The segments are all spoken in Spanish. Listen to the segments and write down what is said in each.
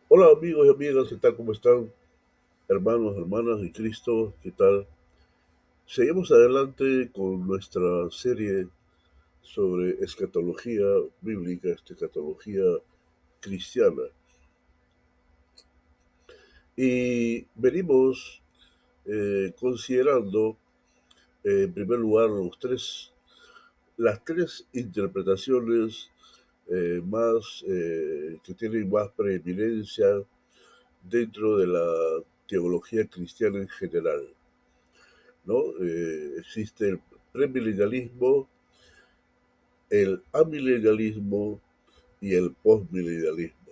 Hola amigos y amigas, ¿qué tal? ¿Cómo están? Hermanos, hermanas de Cristo, ¿qué tal? Seguimos adelante con nuestra serie sobre escatología bíblica, escatología cristiana. Y venimos considerando, en primer lugar, las tres interpretaciones que tienen más preeminencia dentro de la teología cristiana en general. ¿No? Existe el premilenialismo, el amilenialismo y el postmilenialismo.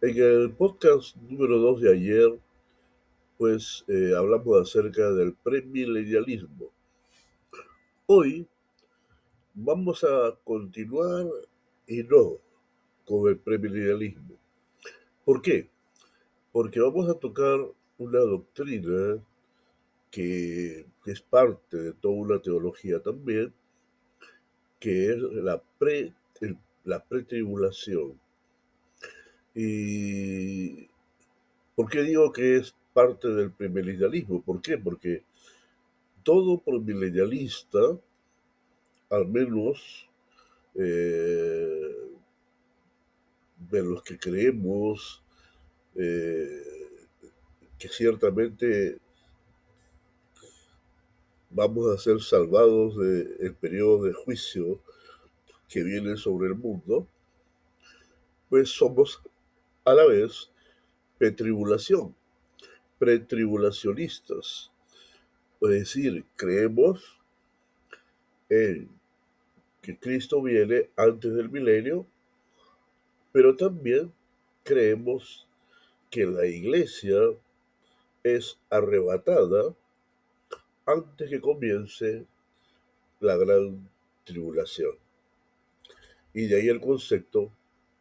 En el podcast número 2 de ayer, hablamos acerca del premilenialismo. Hoy vamos a continuar y no con el premilenialismo. ¿Por qué? Porque vamos a tocar una doctrina que es parte de toda una teología también, que es la pretribulación. ¿Y por qué digo que es parte del premilenialismo? ¿Por qué? Porque todo premilenialista, al menos eh, de los que creemos eh, que ciertamente vamos a ser salvados del periodo de juicio que viene sobre el mundo, pues somos a la vez pretribulación, pretribulacionistas. Es decir, creemos en que Cristo viene antes del milenio, pero también creemos que la iglesia es arrebatada antes que comience la gran tribulación. Y de ahí el concepto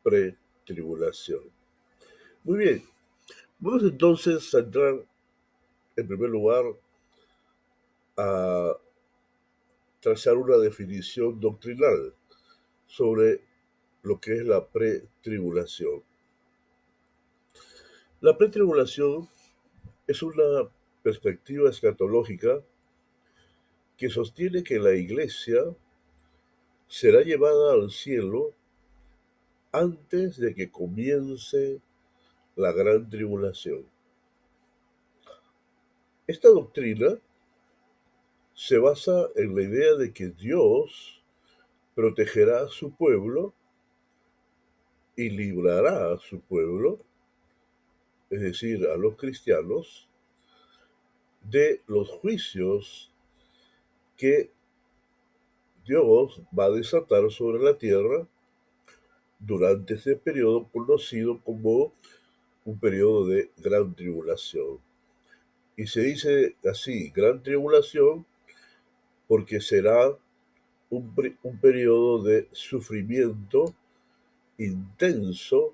pretribulación. Muy bien, vamos entonces a entrar en primer lugar a trazar una definición doctrinal sobre lo que es la pretribulación. La pretribulación es una perspectiva escatológica que sostiene que la iglesia será llevada al cielo antes de que comience la gran tribulación. Esta doctrina se basa en la idea de que Dios protegerá a su pueblo y librará a su pueblo, es decir, a los cristianos, de los juicios que Dios va a desatar sobre la tierra durante ese periodo conocido como un periodo de gran tribulación. Y se dice así, gran tribulación, porque será un periodo de sufrimiento intenso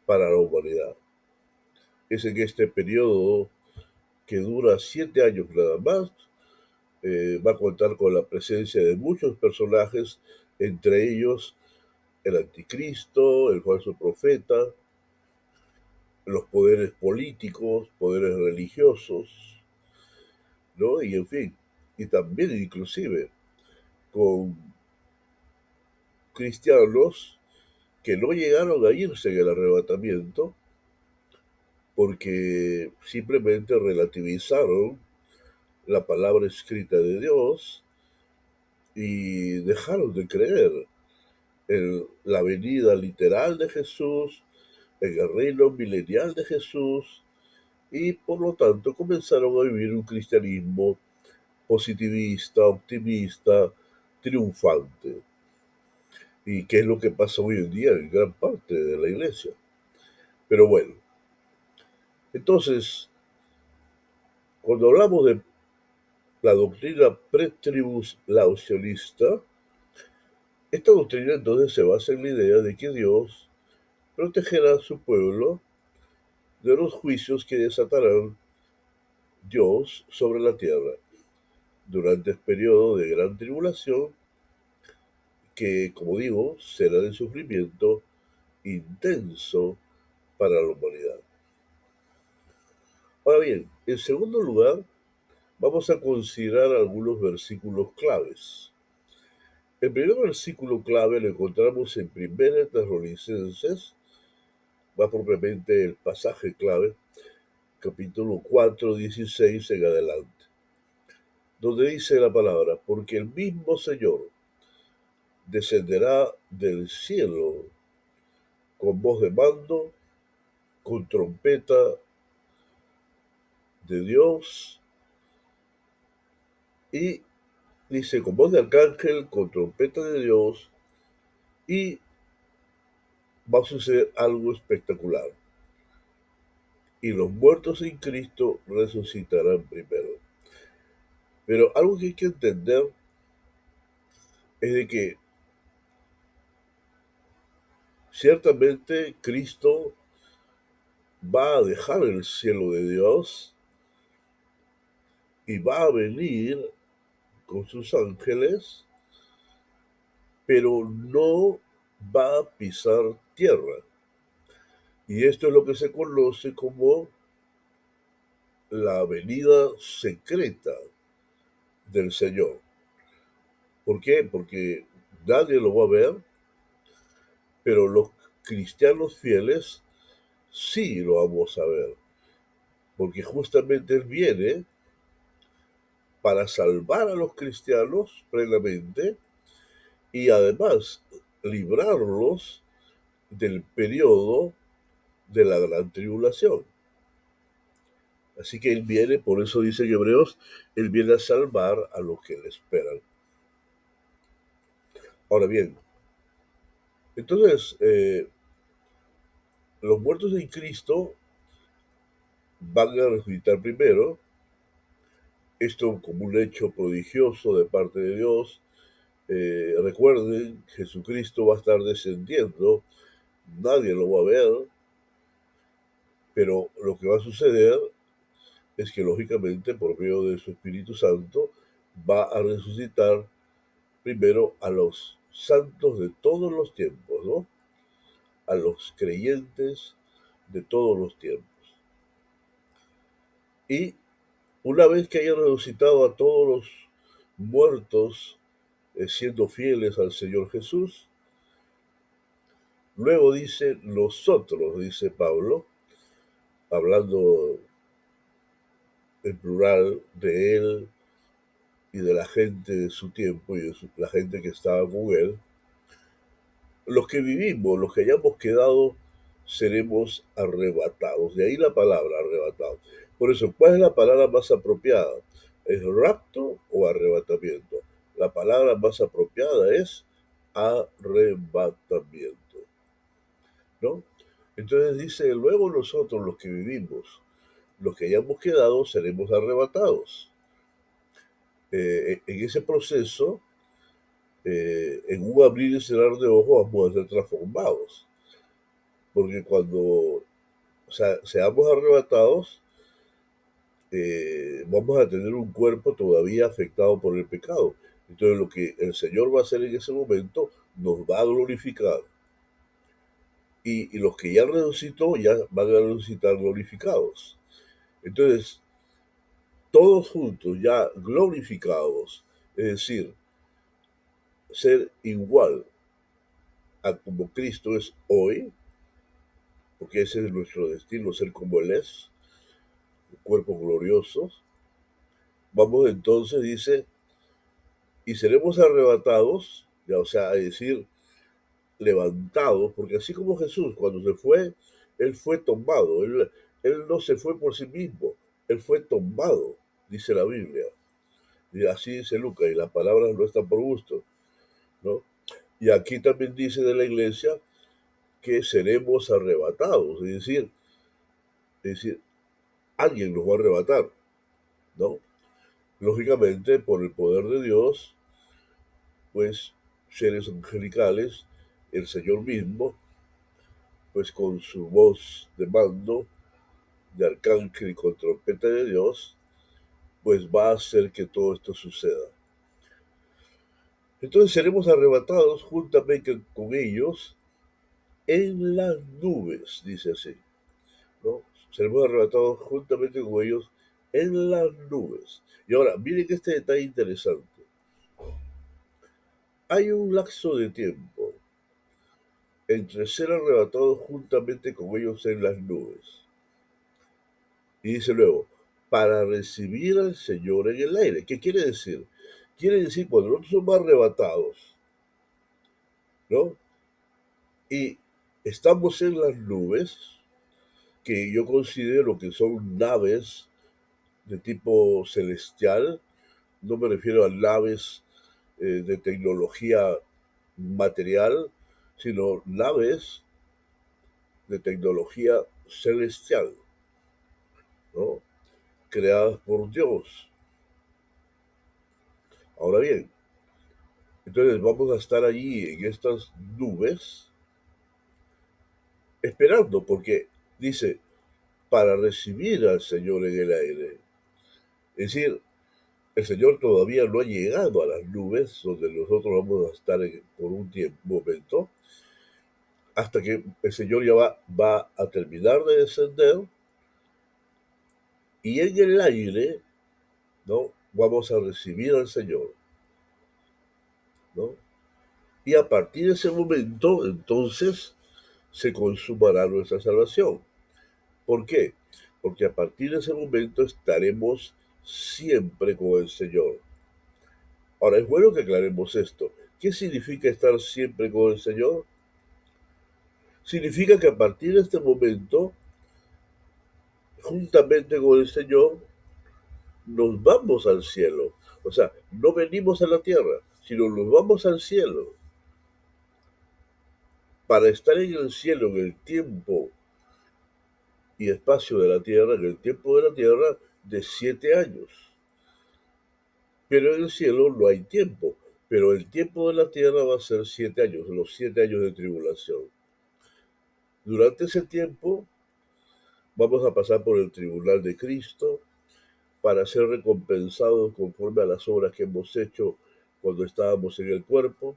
para la humanidad. Es en este periodo, que dura 7 años nada más, va a contar con la presencia de muchos personajes, entre ellos el anticristo, el falso profeta, los poderes políticos, poderes religiosos, ¿no? Y en fin, y también inclusive con cristianos que no llegaron a irse en el arrebatamiento porque simplemente relativizaron la palabra escrita de Dios y dejaron de creer en la venida literal de Jesús, en el reino milenial de Jesús, y por lo tanto comenzaron a vivir un cristianismo positivista, optimista, triunfante. Y qué es lo que pasa hoy en día en gran parte de la iglesia. Pero bueno, entonces, cuando hablamos de la doctrina pretribulacionista, esta doctrina entonces se basa en la idea de que Dios protegerá a su pueblo de los juicios que desatarán Dios sobre la tierra durante el periodo de gran tribulación, que, como digo, será de sufrimiento intenso para la humanidad. Ahora bien, en segundo lugar, vamos a considerar algunos versículos claves. El primer versículo clave lo encontramos en 1 Tesalonicenses, más propiamente el pasaje clave, capítulo 4, 16 en adelante, donde dice la palabra, porque el mismo Señor descenderá del cielo con voz de mando, con trompeta de Dios y dice con voz de arcángel, con trompeta de Dios y va a suceder algo espectacular. Y los muertos en Cristo resucitarán primero. Pero algo que hay que entender es de que ciertamente Cristo va a dejar el cielo de Dios y va a venir con sus ángeles, pero no va a pisar tierra. Y esto es lo que se conoce como la venida secreta del Señor. ¿Por qué? Porque nadie lo va a ver, pero los cristianos fieles sí lo vamos a ver. Porque justamente Él viene para salvar a los cristianos plenamente y además librarlos del periodo de la gran tribulación. Así que Él viene, por eso dice en Hebreos, Él viene a salvar a los que le esperan. Ahora bien, entonces, los muertos en Cristo van a resucitar primero, esto como un hecho prodigioso de parte de Dios. Recuerden, Jesucristo va a estar descendiendo, nadie lo va a ver, pero lo que va a suceder es que lógicamente por medio de su Espíritu Santo va a resucitar primero a los santos de todos los tiempos, ¿no? A los creyentes de todos los tiempos. Y una vez que haya resucitado a todos los muertos, siendo fieles al Señor Jesús, luego dice nosotros, dice Pablo, hablando en plural de él y de la gente de su tiempo y de la gente que estaba con él, los que vivimos, los que hayamos quedado, seremos arrebatados. De ahí la palabra arrebatado. Por eso, ¿cuál es la palabra más apropiada? ¿Es rapto o arrebatamiento? La palabra más apropiada es arrebatamiento, ¿no? Entonces dice, luego nosotros los que vivimos, los que hayamos quedado, seremos arrebatados. En ese proceso, en un abrir y cerrar de ojos, vamos a ser transformados. Porque cuando seamos arrebatados, vamos a tener un cuerpo todavía afectado por el pecado. Entonces lo que el Señor va a hacer en ese momento nos va a glorificar. Y los que ya resucitó ya van a resucitar glorificados. Entonces, todos juntos ya glorificados, es decir, ser igual a como Cristo es hoy, porque ese es nuestro destino, ser como Él es, cuerpos gloriosos. Vamos entonces, dice, y seremos arrebatados, ya, o sea, es decir, levantados, porque así como Jesús, cuando se fue, Él fue tomado, él no se fue por sí mismo, Él fue tomado, dice la Biblia. Y así dice Lucas, y las palabras no están por gusto, ¿no? Y aquí también dice de la iglesia que seremos arrebatados, es decir, alguien nos va a arrebatar, ¿no? Lógicamente, por el poder de Dios, pues seres angelicales, el Señor mismo, pues con su voz de mando, de arcángel y con trompeta de Dios, pues va a hacer que todo esto suceda. Entonces seremos arrebatados juntamente con ellos en las nubes, dice así. seremos arrebatados juntamente con ellos en las nubes. Y ahora, miren este detalle interesante. Hay un lapso de tiempo entre ser arrebatados juntamente con ellos en las nubes. Y dice luego, para recibir al Señor en el aire. ¿Qué quiere decir? Quiere decir, cuando nosotros somos arrebatados, ¿no? Y estamos en las nubes, que yo considero que son naves de tipo celestial, no me refiero a naves de tecnología material, sino naves de tecnología celestial, ¿no? Creadas por Dios. Ahora bien, entonces vamos a estar allí en estas nubes esperando, porque dice, para recibir al Señor en el aire. Es decir, el Señor todavía no ha llegado a las nubes donde nosotros vamos a estar por un momento, hasta que el Señor ya va a terminar de descender y en el aire, ¿no? Vamos a recibir al Señor, ¿no? Y a partir de ese momento, entonces, se consumará nuestra salvación. ¿Por qué? Porque a partir de ese momento estaremos siempre con el Señor. Ahora, es bueno que aclaremos esto. ¿Qué significa estar siempre con el Señor? Significa que a partir de este momento, juntamente con el Señor, nos vamos al cielo. O sea, no venimos a la tierra, sino nos vamos al cielo. Para estar en el cielo, en el tiempo y espacio de la tierra, en el tiempo de la tierra, de 7 años. Pero en el cielo no hay tiempo. Pero el tiempo de la tierra va a ser 7 años, los 7 años de tribulación. Durante ese tiempo vamos a pasar por el tribunal de Cristo para ser recompensados conforme a las obras que hemos hecho cuando estábamos en el cuerpo.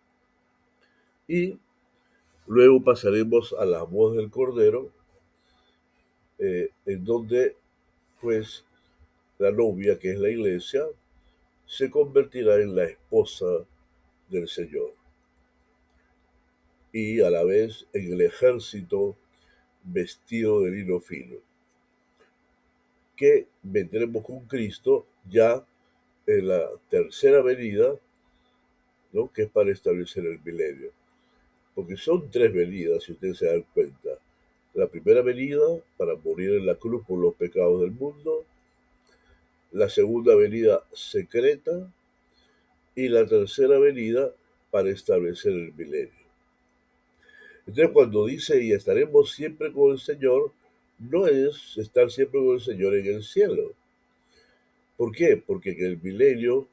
Y luego pasaremos a la voz del Cordero, en donde pues la novia, que es la iglesia, se convertirá en la esposa del Señor. Y a la vez en el ejército vestido de lino fino, que vendremos con Cristo ya en la tercera venida, ¿no? Que es para establecer el milenio. Porque son tres venidas, si ustedes se dan cuenta. La primera venida para morir en la cruz por los pecados del mundo, la segunda venida secreta y la tercera venida para establecer el milenio. Entonces cuando dice y estaremos siempre con el Señor, no es estar siempre con el Señor en el cielo. ¿Por qué? Porque en el milenio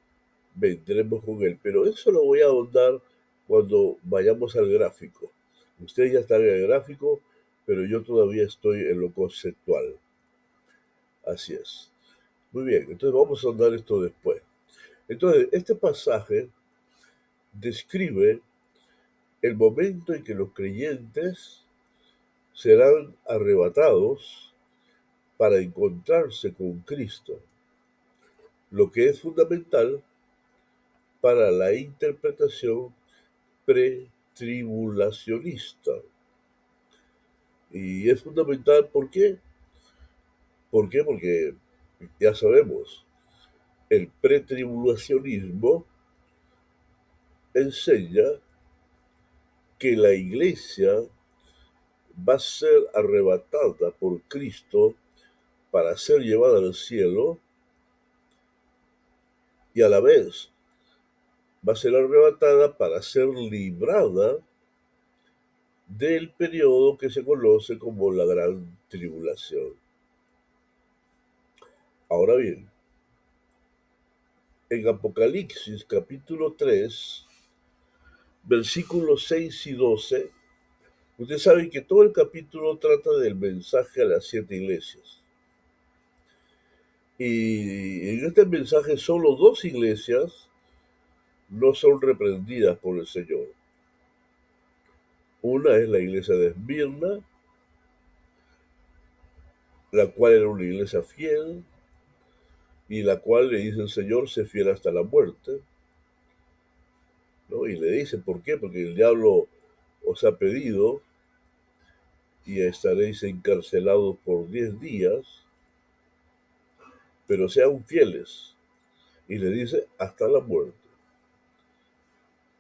vendremos con Él. Pero eso lo voy a ahondar cuando vayamos al gráfico. Ustedes ya están en el gráfico, pero yo todavía estoy en lo conceptual. Así es. Muy bien, entonces vamos a ahondar esto después. Entonces, este pasaje describe el momento en que los creyentes serán arrebatados para encontrarse con Cristo, lo que es fundamental para la interpretación pretribulacionista. Y es fundamental, ¿por qué? ¿Por qué? Porque ya sabemos, el pretribulacionismo enseña que la iglesia va a ser arrebatada por Cristo para ser llevada al cielo y a la vez va a ser arrebatada para ser librada del periodo que se conoce como la gran tribulación. Ahora bien, en Apocalipsis capítulo 3, versículos 6 y 12, ustedes saben que todo el capítulo trata del mensaje a las 7 iglesias. Y en este mensaje solo 2 iglesias no son reprendidas por el Señor. Una es la iglesia de Esmirna, la cual era una iglesia fiel, y la cual le dice el Señor, sé fiel hasta la muerte, ¿no? Y le dice, ¿por qué? Porque el diablo os ha pedido y estaréis encarcelados por 10 días, pero sean fieles. Y le dice, hasta la muerte,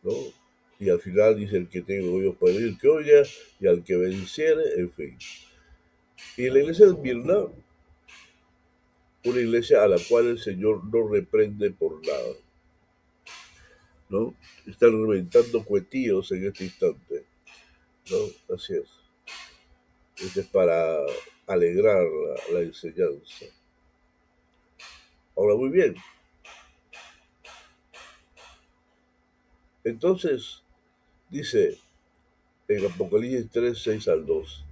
¿no? Y al final dice, el que tenga oídos para oír, que oiga, y al que venciere, en fin. Y la iglesia de Esmirna, una iglesia a la cual el Señor no reprende por nada, ¿no? Están reventando cuetillos en este instante, ¿no? Así es. Este es para alegrar la enseñanza. Ahora, muy bien. Entonces, dice en Apocalipsis 3, 6 al 2.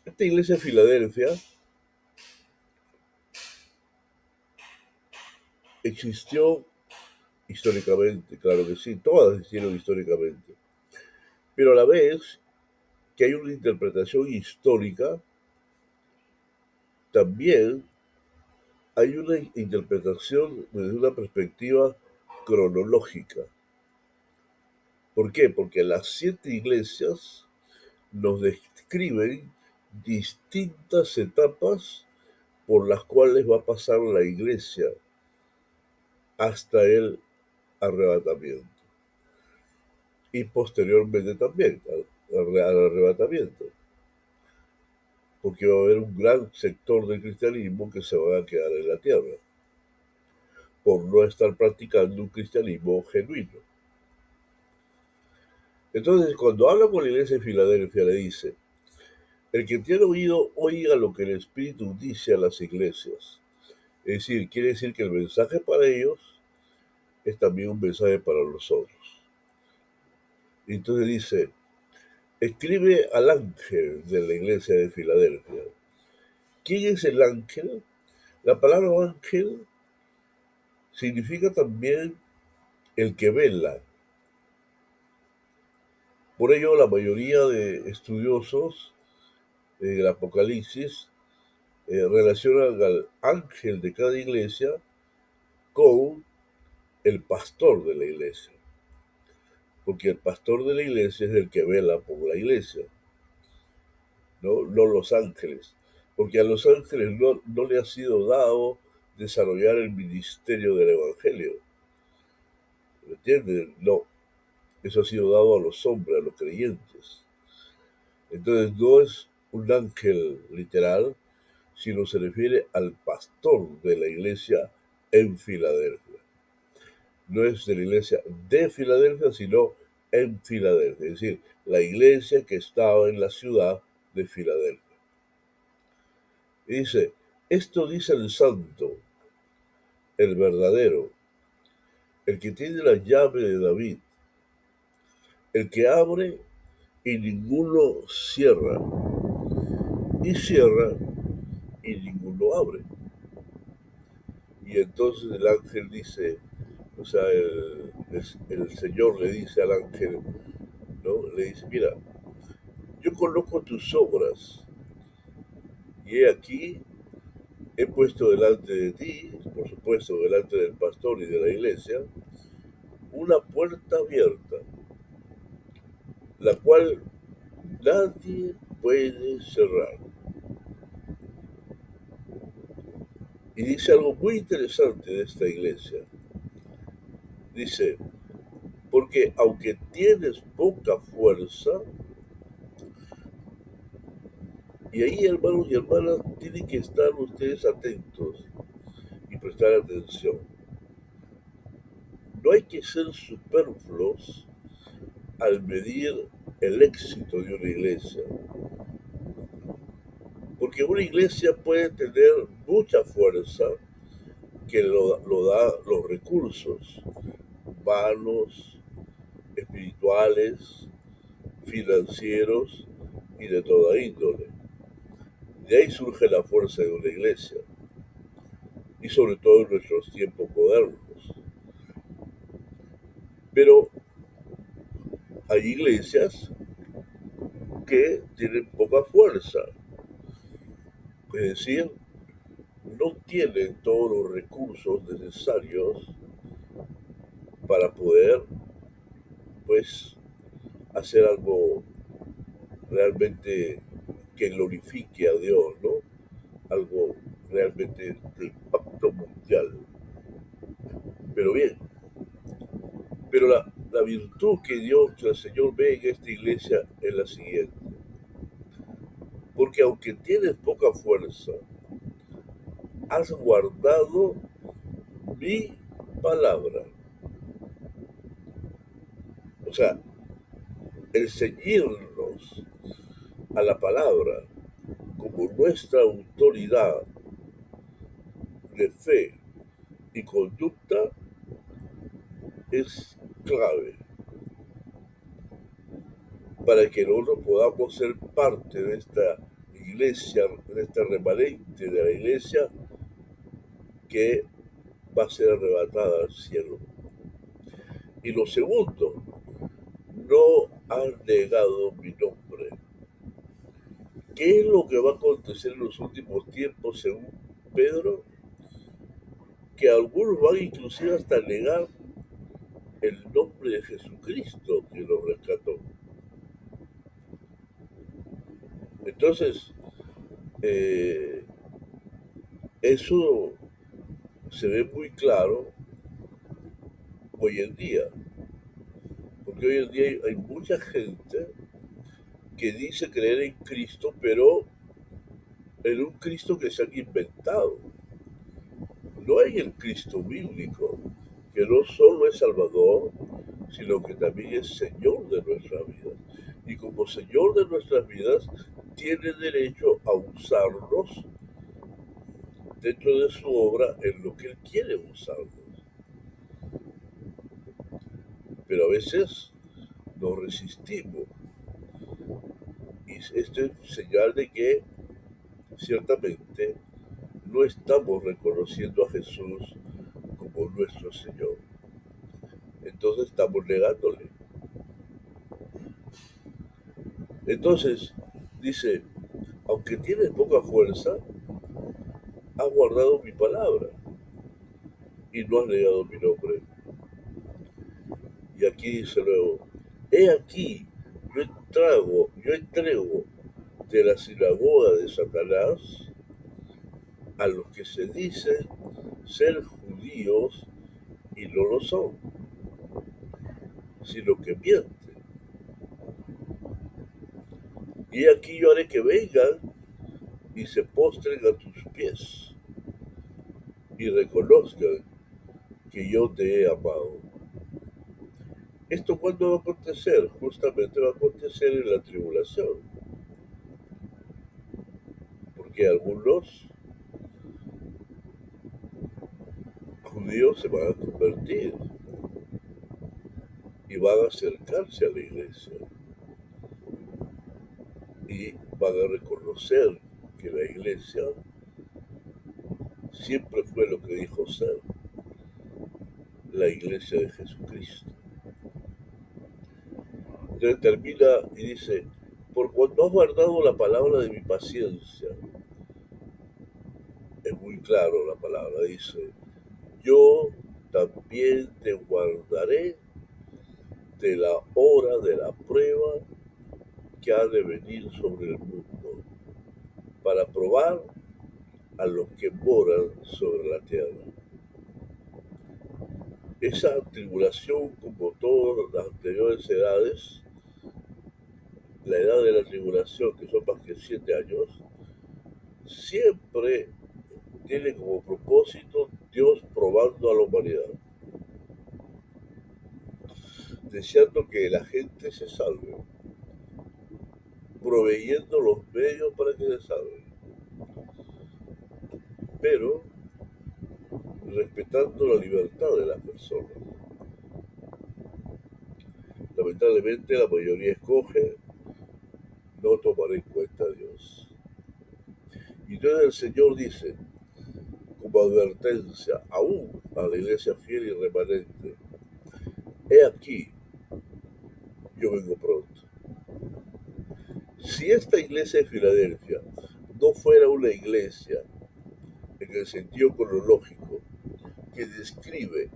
Esta iglesia de Filadelfia existió históricamente, claro que sí, todas existieron históricamente, pero a la vez que hay una interpretación histórica, también hay una interpretación desde una perspectiva cronológica. ¿Por qué? Porque las 7 iglesias nos describen distintas etapas por las cuales va a pasar la iglesia hasta el arrebatamiento y posteriormente también al arrebatamiento, porque va a haber un gran sector del cristianismo que se va a quedar en la tierra por no estar practicando un cristianismo genuino. Entonces, cuando habla con la iglesia de Filadelfia, le dice, el que tiene oído, oiga lo que el Espíritu dice a las iglesias. Es decir, quiere decir que el mensaje para ellos es también un mensaje para nosotros. Entonces dice, escribe al ángel de la iglesia de Filadelfia. ¿Quién es el ángel? La palabra ángel significa también el que vela. Por ello, la mayoría de estudiosos del Apocalipsis relacionan al ángel de cada iglesia con el pastor de la iglesia, porque el pastor de la iglesia es el que vela por la iglesia, no los ángeles, porque a los ángeles no le ha sido dado desarrollar el ministerio del evangelio, ¿me entiendes? No, eso ha sido dado a los hombres, a los creyentes. Entonces no es un ángel literal, sino se refiere al pastor de la iglesia en Filadelfia. No es de la iglesia de Filadelfia, sino en Filadelfia, es decir, la iglesia que estaba en la ciudad de Filadelfia. Y dice, esto dice el santo, el verdadero, el que tiene la llave de David, el que abre y ninguno cierra, y cierra y ninguno abre. Y entonces el ángel dice, o sea, el Señor le dice al ángel, ¿no? Le dice, mira, yo conozco tus obras, y he aquí, he puesto delante de ti, por supuesto, delante del pastor y de la iglesia, una puerta abierta, la cual nadie puede cerrar. Y dice algo muy interesante de esta iglesia. Dice, porque aunque tienes poca fuerza, y ahí, hermanos y hermanas, tienen que estar ustedes atentos y prestar atención. No hay que ser superfluos al medir el éxito de una iglesia, porque una iglesia puede tener mucha fuerza que lo da los recursos humanos, espirituales, financieros y de toda índole. De ahí surge la fuerza de una iglesia, y sobre todo en nuestros tiempos modernos. Pero hay iglesias que tienen poca fuerza, Es decir, no tienen todos los recursos necesarios para poder, pues, hacer algo realmente que glorifique a Dios, ¿no? Algo realmente de impacto mundial. Pero bien, pero la virtud que Dios, que el Señor ve en esta iglesia es la siguiente. Porque aunque tienes poca fuerza, has guardado mi palabra. O sea, el ceñirnos a la palabra como nuestra autoridad de fe y conducta es clave para que nosotros podamos ser parte de esta iglesia, de esta remanente de la iglesia que va a ser arrebatada al cielo. Y lo segundo, no han negado mi nombre. ¿Qué es lo que va a acontecer en los últimos tiempos según Pedro? Que algunos van inclusive hasta negar el nombre de Jesucristo que los rescató. Entonces, eh, eso se ve muy claro hoy en día, porque hoy en día hay mucha gente que dice creer en Cristo, pero en un Cristo que se han inventado, no en el Cristo bíblico, que no solo es Salvador, sino que también es Señor de nuestras vidas. Y como Señor de nuestras vidas, tiene derecho a usarnos dentro de su obra en lo que Él quiere usarnos. Pero a veces nos resistimos. Y esto es señal de que ciertamente no estamos reconociendo a Jesús como nuestro Señor. Entonces estamos negándole. Entonces, dice, aunque tienes poca fuerza, has guardado mi palabra y no has negado mi nombre. Y aquí dice luego, he aquí, yo entrego de la sinagoga de Satanás a los que se dicen ser judíos y no lo son, sino que mienten. Y aquí yo haré que vengan y se postren a tus pies y reconozcan que yo te he amado. ¿Esto cuándo va a acontecer? Justamente va a acontecer en la tribulación, porque algunos judíos se van a convertir y van a acercarse a la iglesia y van a reconocer que la iglesia siempre fue lo que dijo ser, la iglesia de Jesucristo. Entonces termina y dice, por cuanto has guardado la palabra de mi paciencia, es muy claro la palabra, dice, yo también te guardaré de la hora de la prueba que ha de venir sobre el mundo, para probar a los que moran sobre la tierra. Esa tribulación, como todas las anteriores edades, la edad de la tribulación, que son más que 7 años, siempre tiene como propósito Dios probando a la humanidad, deseando que la gente se salve, proveyendo los medios para que se salven, pero respetando la libertad de las personas. Lamentablemente la mayoría escoge no tomar en cuenta a Dios. Y entonces el Señor dice, como advertencia aún a la iglesia fiel y remanente, he aquí, yo vengo pronto. Si esta iglesia de Filadelfia no fuera una iglesia en el sentido cronológico que describe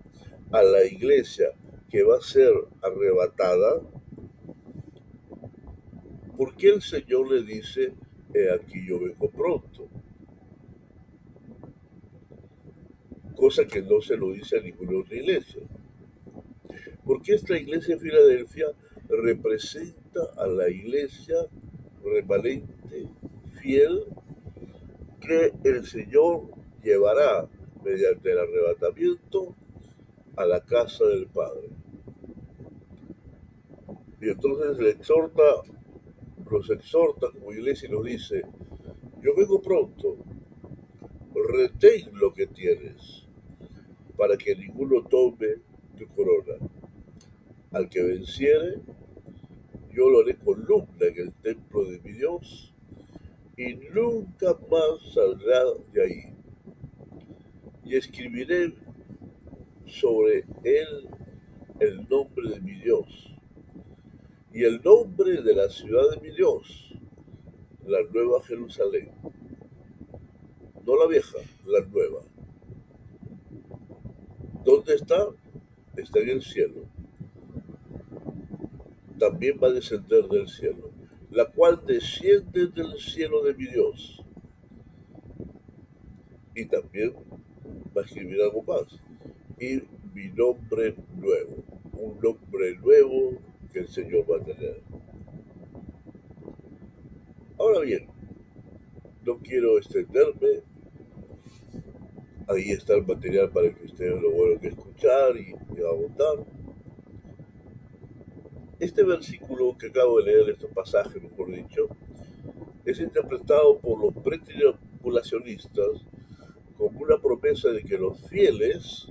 a la iglesia que va a ser arrebatada, ¿por qué el Señor le dice, aquí yo vengo pronto? Cosa que no se lo dice a ninguna otra iglesia. Porque esta iglesia de Filadelfia representa a la iglesia remanente, fiel, que el Señor llevará mediante el arrebatamiento a la casa del Padre. Y entonces los exhorta como iglesia y nos dice, yo vengo pronto, retén lo que tienes, para que ninguno tome tu corona. Al que venciere, yo lo haré columna en el templo de mi Dios, y nunca más saldrá de ahí. Y escribiré sobre él el nombre de mi Dios, y el nombre de la ciudad de mi Dios, la nueva Jerusalén. No la vieja, la nueva. ¿Dónde está? Está en el cielo. También va a descender del cielo, la cual desciende del cielo de mi Dios. Y también va a escribir algo más. Y mi nombre nuevo, un nombre nuevo que el Señor va a tener. Ahora bien, no quiero extenderme. Ahí está el material para que ustedes lo vuelvan a escuchar y a votar. Este versículo que acabo de leer, este pasaje, mejor dicho, es interpretado por los pretribulacionistas como una promesa de que los fieles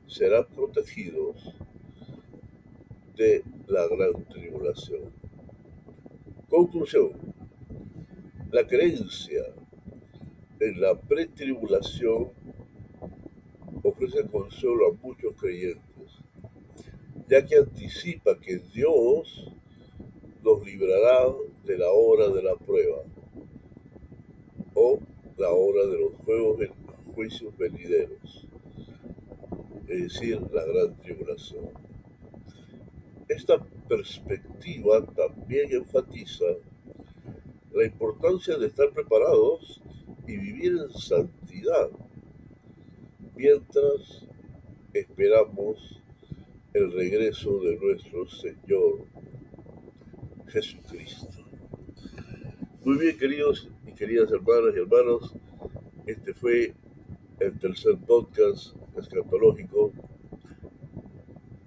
serán protegidos de la gran tribulación. Conclusión: la creencia en la pretribulación ofrece consuelo a muchos creyentes, ya que anticipa que Dios nos librará de la hora de la prueba o la hora de los juicios venideros, es decir, la gran tribulación. Esta perspectiva también enfatiza la importancia de estar preparados y vivir en santidad mientras esperamos el regreso de nuestro Señor Jesucristo. Muy bien, queridos y queridas hermanas y hermanos, este fue el tercer podcast escatológico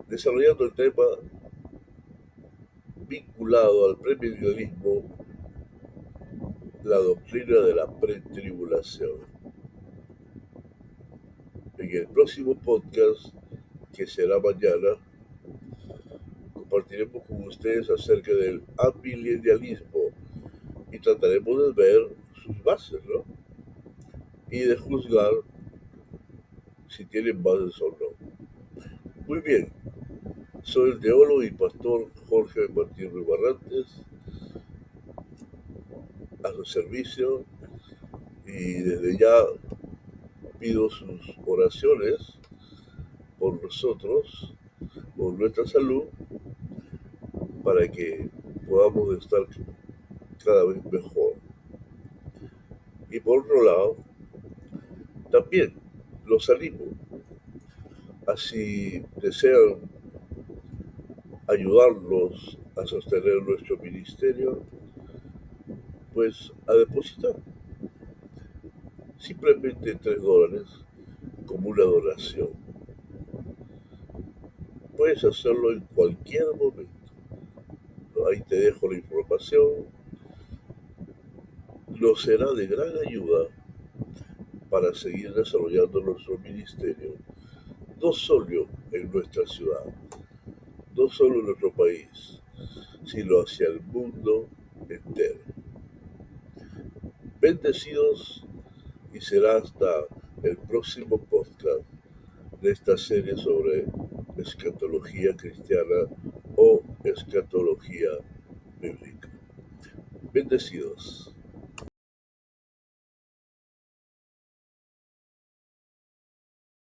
desarrollando el tema vinculado al premilenialismo, la doctrina de la pretribulación. En el próximo podcast, que será mañana, compartiremos con ustedes acerca del amilenialismo y trataremos de ver sus bases, ¿no? Y de juzgar si tienen bases o no. Muy bien, soy el teólogo y pastor Jorge Martín Ruiz Barrantes, a su servicio, y desde ya pido sus oraciones por nosotros, por nuestra salud, para que podamos estar cada vez mejor. Y por otro lado, también los animo, así desean ayudarnos a sostener nuestro ministerio, pues a depositar simplemente $3 como una donación. Puedes hacerlo en cualquier momento. Ahí te dejo la información. Nos será de gran ayuda para seguir desarrollando nuestro ministerio, no solo en nuestra ciudad, no solo en nuestro país, sino hacia el mundo entero. Bendecidos, y será hasta el próximo podcast de esta serie sobre escatología cristiana o escatología bíblica. Bendecidos.